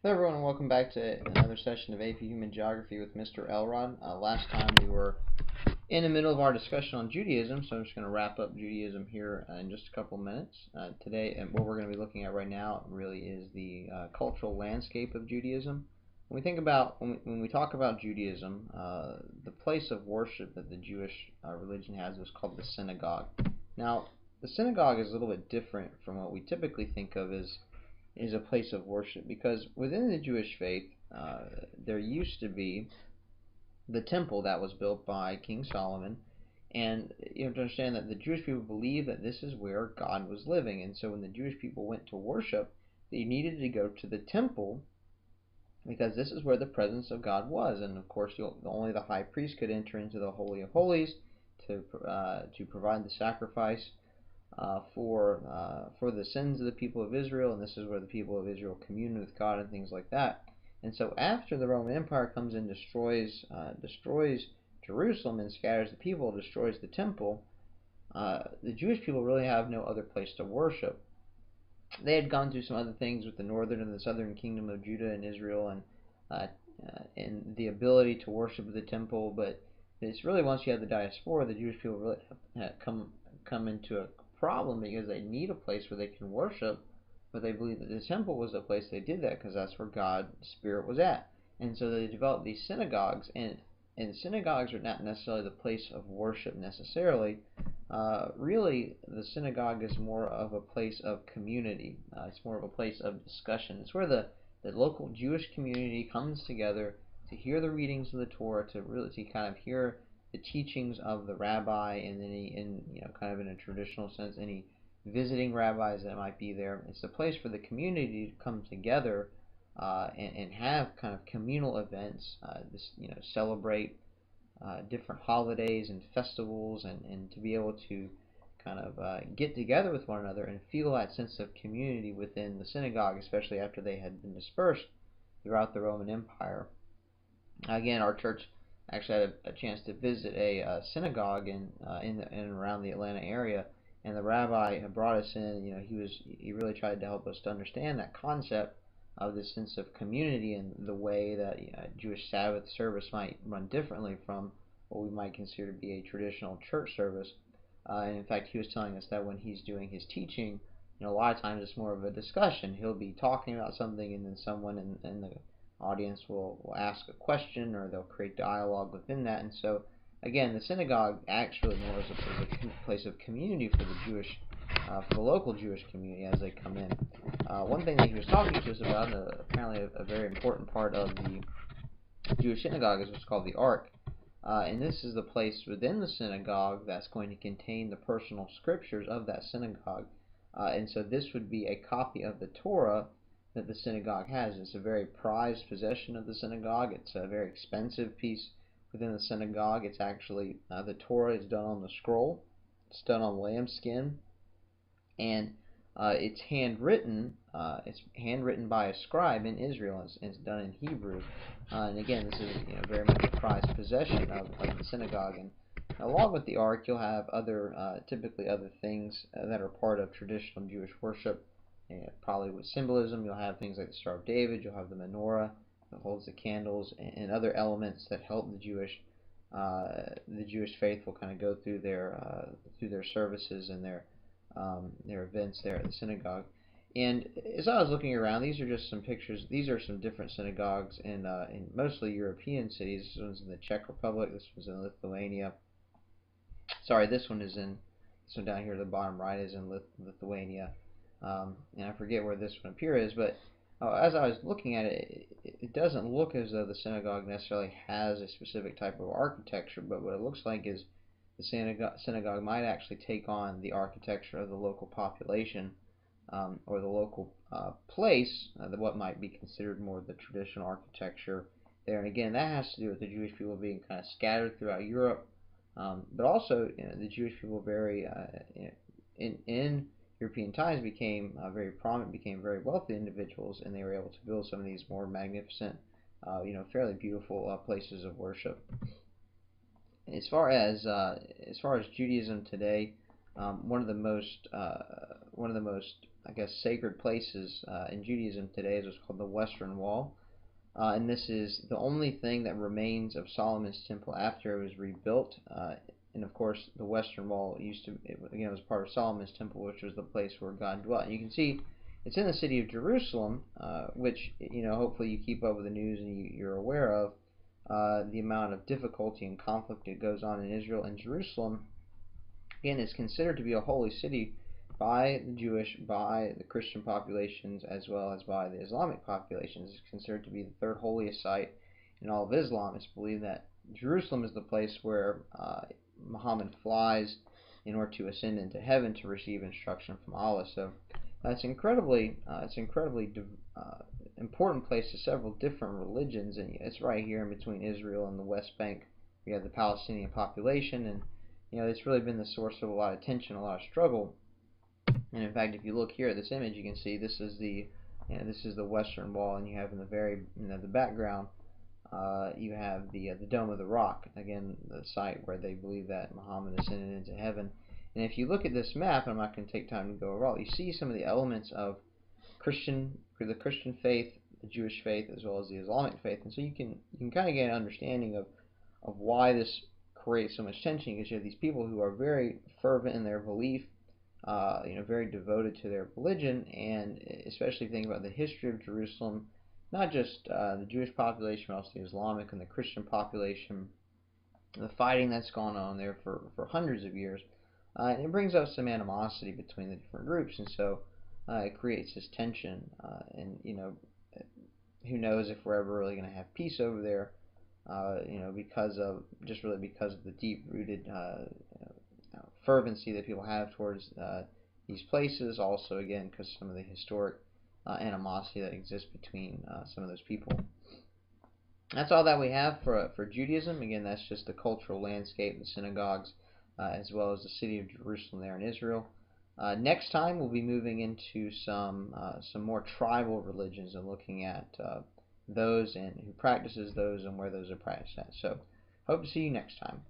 Hello everyone and welcome back to another session of AP Human Geography with Mr. Elrod. Last time we were in the middle of our discussion on Judaism, so I'm just going to wrap up Judaism here in just a couple minutes. Today, and what we're going to be looking at right now really is the cultural landscape of Judaism. When we talk about Judaism, the place of worship that the Jewish religion has is called the synagogue. Now, the synagogue is a little bit different from what we typically think of as is a place of worship, because within the Jewish faith there used to be the temple that was built by King Solomon, and you have to understand that the Jewish people believed that this is where God was living, and so when the Jewish people went to worship, they needed to go to the temple because this is where the presence of God was, and of course only the high priest could enter into the Holy of Holies to provide the sacrifice for the sins of the people of Israel, and this is where the people of Israel communed with God and things like that. And so after the Roman Empire comes and destroys Jerusalem and scatters the people, destroys the temple, the Jewish people really have no other place to worship. They had gone through some other things with the northern and the southern kingdom of Judah and Israel, and the ability to worship at the temple, but it's really once you have the diaspora, the Jewish people really have come into a problem because they need a place where they can worship, but they believe that the temple was the place they did that because that's where God's Spirit was at. And so they developed these synagogues, and synagogues are not necessarily the place of worship necessarily. Really, the synagogue is more of a place of community. It's more of a place of discussion. It's where the local Jewish community comes together to hear the readings of the Torah, to kind of hear the teachings of the rabbi, and kind of in a traditional sense, any visiting rabbis that might be there. It's a place for the community to come together and have kind of communal events, celebrate different holidays and festivals, and to be able to kind of get together with one another and feel that sense of community within the synagogue, especially after they had been dispersed throughout the Roman Empire. Again, our church actually had a chance to visit a synagogue in and around the Atlanta area, and the rabbi had brought us in. He really tried to help us to understand that concept of this sense of community and the way that Jewish Sabbath service might run differently from what we might consider to be a traditional church service. And in fact, he was telling us that when he's doing his teaching, a lot of times it's more of a discussion. He'll be talking about something, and then someone in the audience will ask a question, or they'll create dialogue within that. And so again, the synagogue acts really more as a place of community for the local Jewish community as they come in. One thing that he was talking to us about, apparently a very important part of the Jewish synagogue, is what's called the Ark. And this is the place within the synagogue that's going to contain the personal scriptures of that synagogue. And so this would be a copy of the Torah that the synagogue has. It's a very prized possession of the synagogue. It's a very expensive piece within the synagogue. It's actually, the Torah is done on the scroll. It's done on lambskin, and it's handwritten. It's handwritten by a scribe in Israel, and it's done in Hebrew. And again, this is very much a prized possession of the synagogue. And along with the Ark, you'll have typically other things that are part of traditional Jewish worship. Probably with symbolism, you'll have things like the Star of David. You'll have the menorah that holds the candles, and other elements that help the Jewish faithful kind of go through their services and their events there at the synagogue. And as I was looking around, these are just some pictures. These are some different synagogues in mostly European cities. This one's in the Czech Republic. This one's in Lithuania. Sorry, this one down here at the bottom right is in Lithuania. And I forget where this one up here is, but as I was looking at it, it doesn't look as though the synagogue necessarily has a specific type of architecture, but what it looks like is the synagogue might actually take on the architecture of the local population, or the local place, what might be considered more the traditional architecture there. And again, that has to do with the Jewish people being kind of scattered throughout Europe, but also the Jewish people in European times became very prominent, became very wealthy individuals, and they were able to build some of these more magnificent, fairly beautiful places of worship. As far as Judaism today, one of the most I guess, sacred places in Judaism today is what's called the Western Wall. And this is the only thing that remains of Solomon's temple after it was rebuilt. And of course, the Western Wall again, it was part of Solomon's temple, which was the place where God dwelt. And you can see it's in the city of Jerusalem, which, hopefully you keep up with the news and you're aware of the amount of difficulty and conflict that goes on in Israel. And Jerusalem, again, is considered to be a holy city by the Jewish, by the Christian populations, as well as by the Islamic populations. It's considered to be the third holiest site in all of Islam. It's believed that Jerusalem is the place where Muhammad flies in order to ascend into heaven to receive instruction from Allah. So it's incredibly important place to several different religions, and it's right here in between Israel and the West Bank. We have the Palestinian population, and it's really been the source of a lot of tension, a lot of struggle. And in fact, if you look here at this image, you can see this is the Western Wall, and you have in the background, you have the Dome of the Rock, again the site where they believe that Muhammad ascended into heaven. And if you look at this map, and I'm not going to take time to go over all, you see some of the elements of the Christian faith, the Jewish faith, as well as the Islamic faith, and so you can kind of get an understanding of why this creates so much tension, because you have these people who are very fervent in their belief, very devoted to their religion, and especially if you think about the history of Jerusalem, not just the Jewish population, but also the Islamic and the Christian population, the fighting that's gone on there for hundreds of years, and it brings up some animosity between the different groups, and so it creates this tension, and who knows if we're ever really going to have peace over there, because of the deep-rooted fervency that people have towards these places. Also, again, because some of the historic animosity that exists between some of those people. That's all that we have for Judaism. Again, that's just the cultural landscape, the synagogues, as well as the city of Jerusalem there in Israel. Next time, we'll be moving into some more tribal religions and looking at those and who practices those and where those are practiced at. So, hope to see you next time.